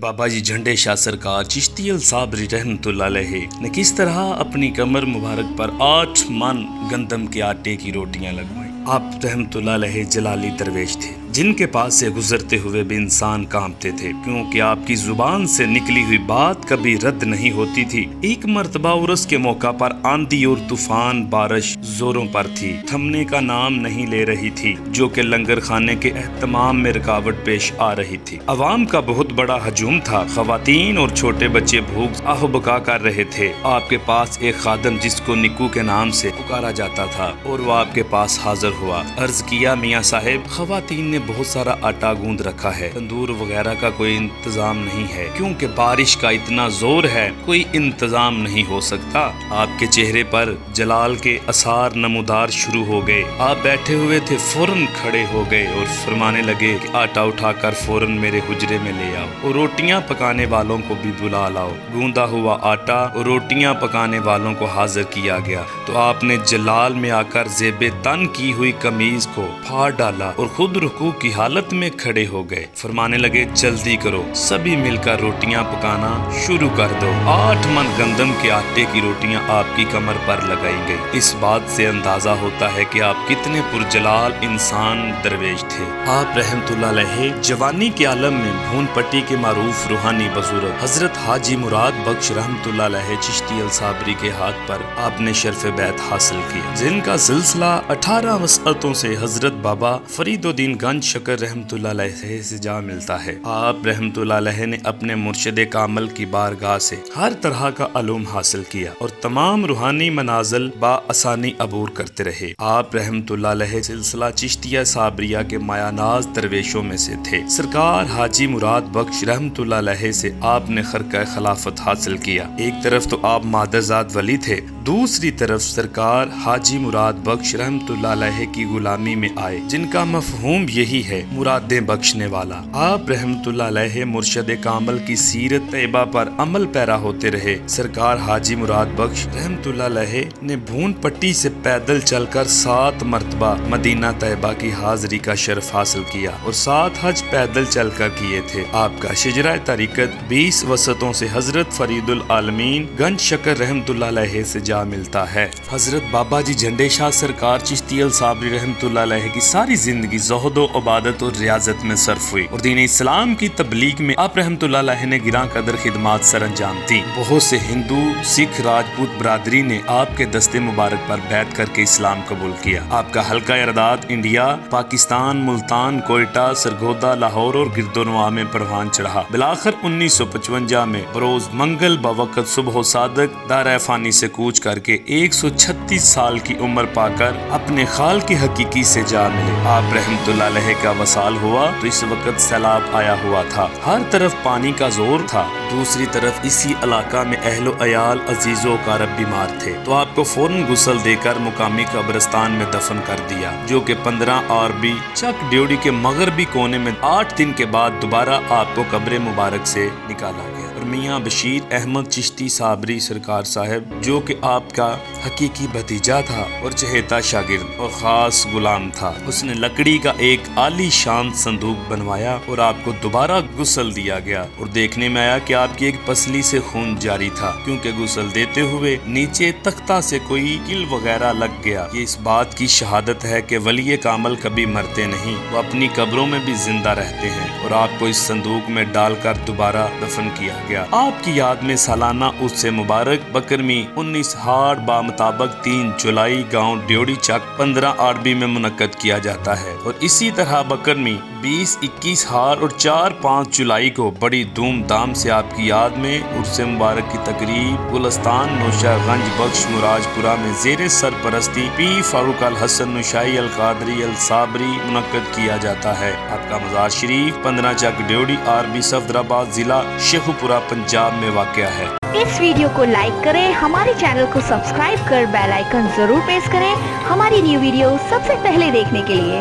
بابا جی جھنڈے شاہ سرکار چشتی الصابری رحمتہ علیہ نے کس طرح اپنی کمر مبارک پر 8 من گندم کے آٹے کی روٹیاں لگوائیں۔ آپ رحمتہ علیہ جلالی درویش تھے جن کے پاس سے گزرتے ہوئے بھی انسان کانپتے تھے، کیونکہ آپ کی زبان سے نکلی ہوئی بات کبھی رد نہیں ہوتی تھی۔ ایک مرتبہ عرس کے موقع پر آندھی اور طوفان بارش زوروں پر تھی، تھمنے کا نام نہیں لے رہی تھی، جو کہ لنگر خانے کے اہتمام میں رکاوٹ پیش آ رہی تھی۔ عوام کا بہت بڑا ہجوم تھا، خواتین اور چھوٹے بچے بھوک آہ بکا کر رہے تھے۔ آپ کے پاس ایک خادم جس کو نکو کے نام سے پکارا جاتا تھا اور وہ آپ کے پاس حاضر ہوا۔ عرض کیا، میاں صاحب، خواتین نے بہت سارا آٹا گوندھ رکھا ہے، تندور وغیرہ کا کوئی انتظام نہیں ہے، کیونکہ بارش کا اتنا زور ہے، کوئی انتظام نہیں ہو سکتا۔ آپ کے چہرے پر جلال کے آثار نمودار شروع ہو گئے۔ آپ بیٹھے ہوئے تھے، فوراً کھڑے ہو گئے اور فرمانے لگے کہ آٹا اٹھا کر فوراً میرے حجرے میں لے آؤ اور روٹیاں پکانے والوں کو بھی بلا لاؤ۔ گوندا ہوا آٹا اور روٹیاں پکانے والوں کو حاضر کیا گیا تو آپ نے جلال میں آ کر زیب تن کی ہوئی قمیض کو پھاڑ ڈالا اور خود رکوع کی حالت میں کھڑے ہو گئے۔ فرمانے لگے، جلدی کرو، سبھی مل کر روٹیاں پکانا شروع کر دو۔ 8 من گندم کے آٹے کی روٹیاں آپ کی کمر پر لگائی گئی۔ اس بات سے اندازہ ہوتا ہے کہ آپ کتنے پرجلال انسان درویش تھے۔ آپ رحمتہ اللہ علیہ جوانی کے عالم میں بھون پٹی کے معروف روحانی بزرگ حضرت حاجی مراد بخش رحمتہ اللہ علیہ چشتی الصابری کے ہاتھ پر آپ نے شرف بیعت حاصل کیا، جن کا سلسلہ 18 وسعتوں سے حضرت بابا فرید الدین گنج شکر رحمتہ اللہ علیہ سے جا ملتا ہے۔ آپ رحمتہ اللہ علیہ نے اپنے مرشد کامل کی بارگاہ سے ہر طرح کا علوم حاصل کیا اور تمام روحانی منازل بآسانی عبور کرتے رہے۔ آپ رحمتہ اللہ علیہ سلسلہ چشتیہ صابریہ کے مایہ ناز درویشوں میں سے تھے۔ سرکار حاجی مراد بخش رحمتہ اللہ علیہ سے آپ نے خرقہ خلافت حاصل کیا۔ ایک طرف تو آپ مادرزاد ولی تھے، دوسری طرف سرکار حاجی مراد بخش رحمتہ اللہ علیہ کی غلامی میں آئے، جن کا مفہوم یہی ہے، مرادیں بخشنے والا۔ آپ رحمتہ اللہ علیہ مرشد کامل کی سیرت طیبہ پر عمل پیرا ہوتے رہے۔ سرکار حاجی مراد بخش رحمتہ اللہ علیہ نے بھون پٹی سے پیدل چل کر 7 مرتبہ مدینہ طیبہ کی حاضری کا شرف حاصل کیا اور 7 حج پیدل چل کر کیے تھے۔ آپ کا شجرہ طریقت 20 وسعتوں سے حضرت فرید العالمین گنج شکر رحمتہ اللہ علیہ سے جا ملتا ہے۔ حضرت بابا جی جھنڈے شاہ سرکار چشتی الصابری رحمتہ اللہ علیہ کی ساری زندگی زہد و عبادت اور ریاضت میں صرف ہوئی اور دین اسلام کی تبلیغ میں آپ رحمتہ اللہ علیہ نے گراں قدر خدمات سر انجام دی۔ بہت سے ہندو، سکھ، راجپوت برادری نے آپ کے دستے مبارک پر بیعت کر کے اسلام قبول کیا۔ آپ کا حلقہ ارادات انڈیا، پاکستان، ملتان، کوئٹہ، سرگودا، لاہور اور گردونواں میں پروان چڑھا۔ بلاخر 1955 میں بروز منگل بوقت صبح و صادق دارہ فانی سے کوچ کر کے 136 سال کی عمر پا کر اپنے خال کے حقیقی سے جا ملے۔ آپ رحمتہ اللہ علیہ کا وصال ہوا تو اس وقت سیلاب آیا ہوا تھا، ہر طرف پانی کا زور تھا، دوسری طرف اسی علاقہ میں اہل و عیال، عزیز و اقارب بیمار تھے، تو آپ کو فوراً غسل دے کر مقامی قبرستان میں دفن کر دیا، جو کہ 15 آربی چک ڈیوڑی کے مغربی کونے میں 8 دن کے بعد دوبارہ آپ کو قبر مبارک سے نکالا گیا۔ اور میاں بشیر احمد چشتی صابری سرکار صاحب، جو کہ آپ کا حقیقی بھتیجا تھا اور چہیتا شاگرد اور خاص غلام تھا، اس نے لکڑی کا ایک عالی شان صندوق بنوایا اور آپ کو دوبارہ غسل دیا گیا اور دیکھنے میں آیا کہ آپ کی ایک پسلی سے خون جاری تھا، کیونکہ غسل دیتے ہوئے نیچے تختہ سے کوئی کل وغیرہ لگ گیا۔ یہ اس بات کی شہادت ہے کہ ولی کامل کبھی مرتے نہیں، وہ اپنی قبروں میں بھی زندہ رہتے ہیں، اور آپ کو اس صندوق میں ڈال کر دوبارہ دفن کیا گیا۔ آپ کی یاد میں سالانہ عرس مبارک بکرمی 19 ہاڑ بامطابق 3 جولائی گاؤں ڈیوڑی چک 15 آربی میں منعقد کیا جاتا ہے، اور اسی طرح بکرمی 20، 21 ہاڑ اور 4، 5 جولائی کو بڑی دھوم دھام سے آپ کی یاد میں عرس مبارک کی تقریب گلستان نوشہ گنج بخش مراج پورہ میں زیر سرپرستی پی فاروق الحسن نوشائی القادری الصابری منعقد کیا جاتا ہے۔ آپ کا مزار شریف 15 چک ڈیوڑی آربی صفدرآباد ضلع شیخو پورہ پنجاب میں واقع ہے۔ اس ویڈیو کو لائک کریں، ہمارے چینل کو سبسکرائب کر بیل آئیکن ضرور پریس کریں ہماری نیو ویڈیو سب سے پہلے دیکھنے کے لیے۔